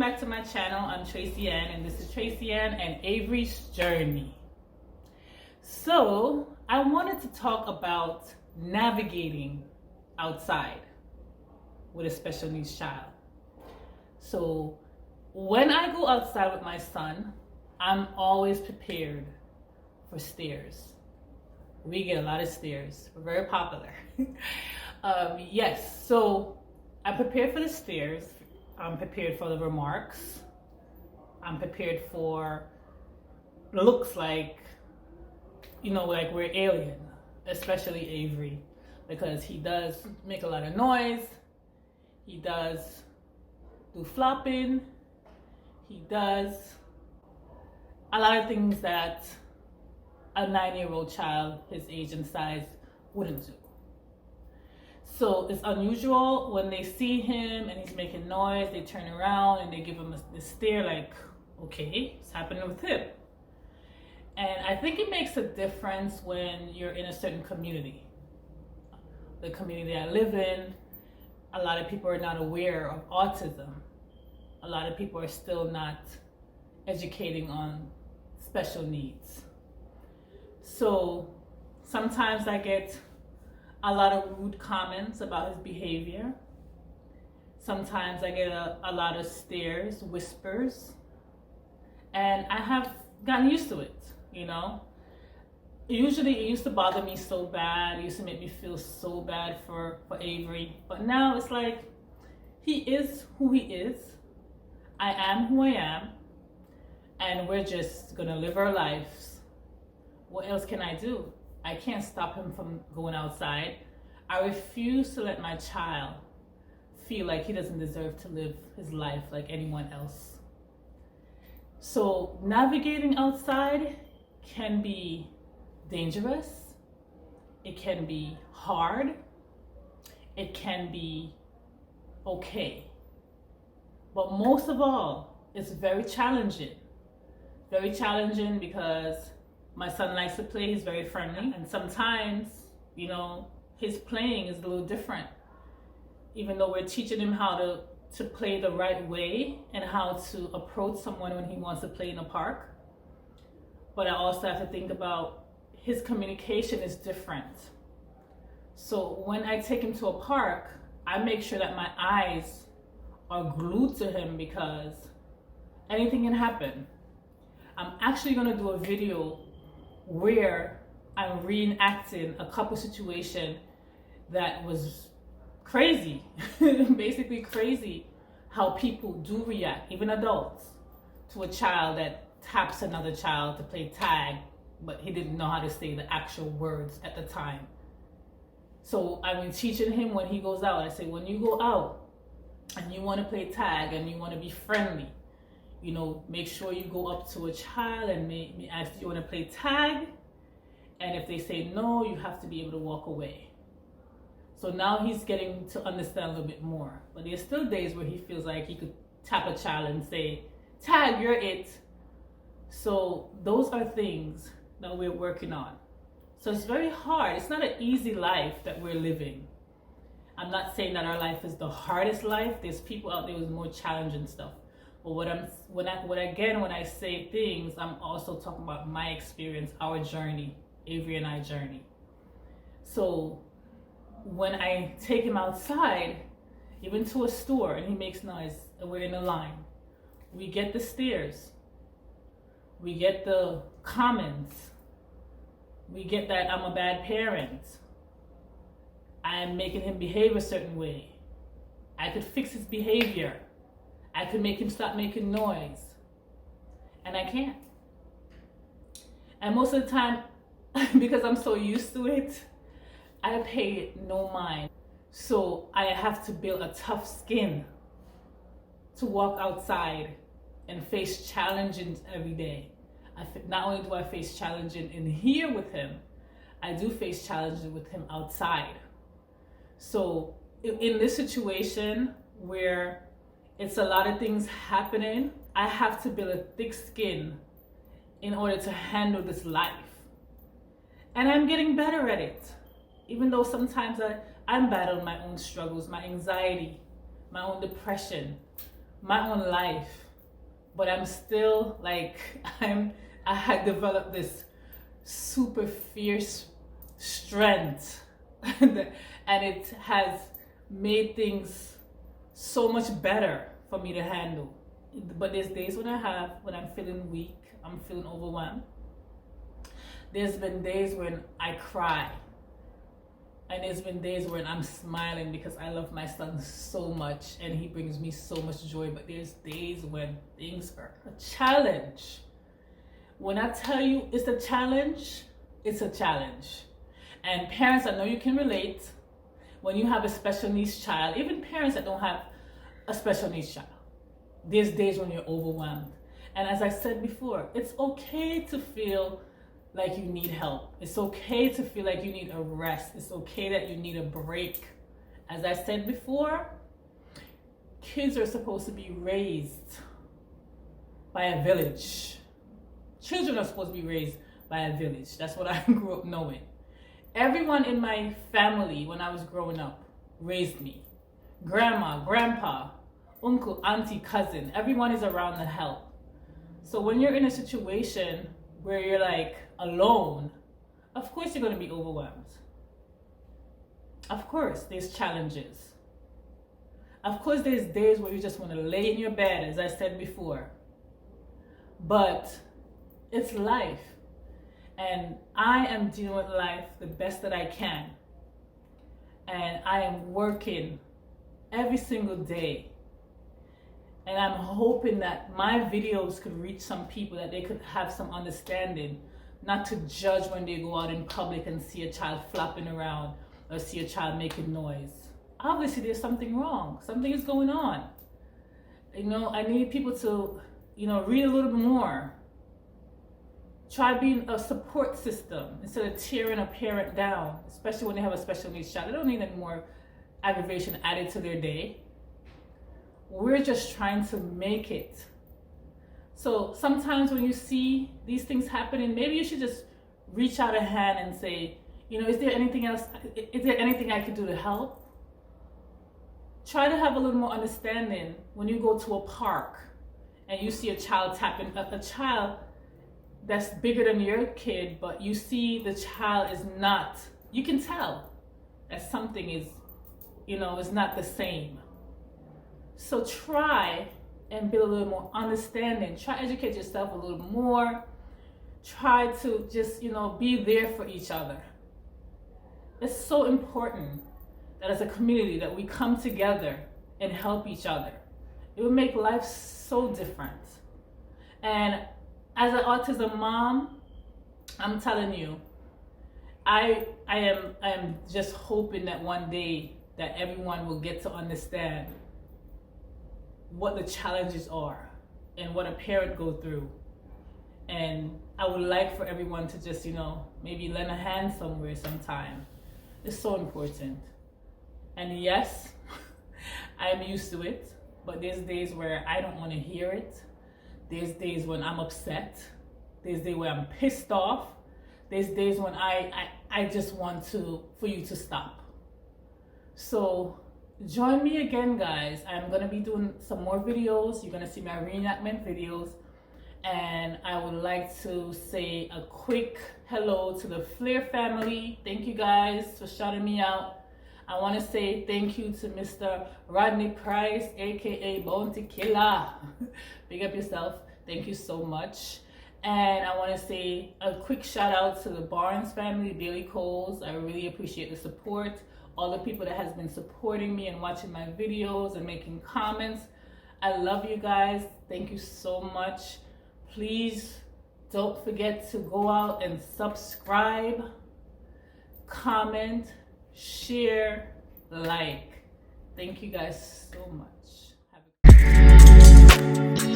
back to my channel. I'm Tracy Ann, and this is Tracy Ann and Avery's Journey. So I wanted to talk about navigating outside with a special needs child. So when I go outside with my son, I'm always prepared for stares. We get a lot of stares. We're very popular. Yes, so I'm prepared for the stares. I'm prepared for the remarks. I'm prepared for looks like, like we're alien, especially Avery, because he does make a lot of noise. He does do flopping. He does a lot of things that a 9-year-old child his age and size wouldn't do. So it's unusual when they see him and he's making noise, they turn around and they give him a stare like, okay, it's happening with him. And I think it makes a difference when you're in a certain community. The community I live in, a lot of people are not aware of autism. A lot of people are still not educating on special needs. So sometimes I get a lot of rude comments about his behavior. Sometimes I get a lot of stares, whispers, and I have gotten used to it, Usually it used to bother me so bad, it used to make me feel so bad for Avery, but now it's like, he is who he is, I am who I am, and we're just gonna live our lives. What else can I do? I can't stop him from going outside. I refuse to let my child feel like he doesn't deserve to live his life like anyone else. So navigating outside can be dangerous. It can be hard. It can be okay. But most of all, it's very challenging. Very challenging because my son likes to play, he's very friendly, and sometimes, his playing is a little different. Even though we're teaching him how to play the right way and how to approach someone when he wants to play in a park. But I also have to think about his communication is different. So when I take him to a park, I make sure that my eyes are glued to him because anything can happen. I'm actually gonna do a video where I'm reenacting a couple situation that was crazy, basically crazy, how people do react, even adults, to a child that taps another child to play tag, but he didn't know how to say the actual words at the time. So I've been teaching him when he goes out, I say, when you go out and you want to play tag and you want to be friendly, make sure you go up to a child and may ask, do you want to play tag? And if they say no, you have to be able to walk away. So now he's getting to understand a little bit more. But there's still days where he feels like he could tap a child and say, tag, you're it. So those are things that we're working on. So it's very hard. It's not an easy life that we're living. I'm not saying that our life is the hardest life. There's people out there with more challenging stuff. But when I say things, I'm also talking about my experience, our journey, Avery and I journey. So when I take him outside, even to a store, and he makes noise, and we're in a line, we get the stares, we get the comments, we get that I'm a bad parent, I'm making him behave a certain way, I could fix his behavior, I could make him stop making noise, and I can't. And most of the time, because I'm so used to it, I pay no mind. So I have to build a tough skin to walk outside and face challenges every day. Not only do I face challenges in here with him, I do face challenges with him outside. So in this situation where it's a lot of things happening, I have to build a thick skin in order to handle this life. And I'm getting better at it. Even though sometimes I'm battling my own struggles, my anxiety, my own depression, my own life, but I'm still like, I had developed this super fierce strength and it has made things so much better for me to handle. But there's days when I'm feeling weak, I'm feeling overwhelmed. There's been days when I cry. And there's been days when I'm smiling because I love my son so much and he brings me so much joy. But there's days when things are a challenge. When I tell you it's a challenge, it's a challenge. And parents, I know you can relate. When you have a special needs child, even parents that don't have a special needs child, there's days when you're overwhelmed. And as I said before, it's okay to feel like you need help. It's okay to feel like you need a rest. It's okay that you need a break. As I said before, kids are supposed to be raised by a village. Children are supposed to be raised by a village. That's what I grew up knowing. Everyone in my family when I was growing up raised me. Grandma, grandpa, uncle, auntie, cousin, everyone is around to help. So when you're in a situation where you're like alone, of course you're going to be overwhelmed. Of course there's challenges. Of course there's days where you just want to lay in your bed, as I said before. But it's life. And I am dealing with life the best that I can. And I am working every single day. And I'm hoping that my videos could reach some people, that they could have some understanding, not to judge when they go out in public and see a child flapping around or see a child making noise. Obviously there's something wrong. Something is going on. I need people to, read a little bit more. Try being a support system instead of tearing a parent down, especially when they have a special needs child. They don't need any more aggravation added to their day. We're just trying to make it. So sometimes when you see these things happening, maybe you should just reach out a hand and say, is there anything else? Is there anything I could do to help? Try to have a little more understanding when you go to a park and you see a child tapping, a child that's bigger than your kid, but you see the child is not, you can tell that something is, is not the same. So try and build a little more understanding. Try to educate yourself a little more. Try to just, be there for each other. It's so important that as a community that we come together and help each other. It would make life so different. And as an autism mom, I'm telling you, I am just hoping that one day that everyone will get to understand what the challenges are and what a parent goes through. And I would like for everyone to just, maybe lend a hand somewhere sometime. It's so important. And yes, I'm used to it, but there's days where I don't want to hear it. There's days when I'm upset. There's days where I'm pissed off. There's days when I just want for you to stop. So join me again, guys. I'm going to be doing some more videos. You're going to see my reenactment videos. And I would like to say a quick hello to the Flair family. Thank you guys for shouting me out. I want to say thank you to Mr. Rodney Price, aka Bounty Killer. Big up yourself. Thank you so much. And I want to say a quick shout out to the Barnes family, Bailey Coles. I really appreciate the support. All the people that has been supporting me and watching my videos and making comments. I love you guys. Thank you so much. Please don't forget to go out and subscribe, comment, share, like. Thank you guys so much. Have a